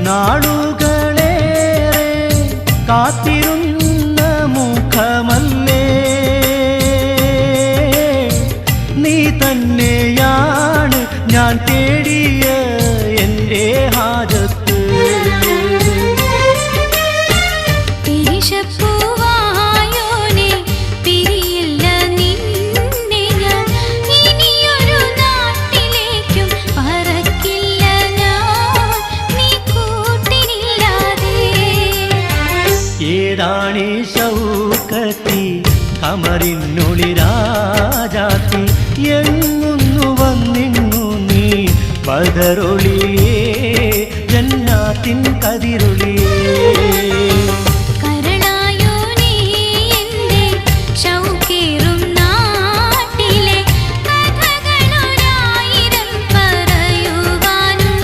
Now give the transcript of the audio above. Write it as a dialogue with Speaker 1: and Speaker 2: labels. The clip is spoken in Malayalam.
Speaker 1: നാളുകളേറെ കാത്തിരുന്ന മുഖമല്ലേ നീ തന്നെയാണ് ഞാൻ തേടിയ എൻ്റെ ഹാജത്ത് ഏതാണീ ശൗക്കത്തി കമറിനുളിരാജാത്തി എങ്ങുന്നു വന്നിങ്ങു നീ ബദറൊളിയേ ജന്നാത്തിൻ കതിരൊളി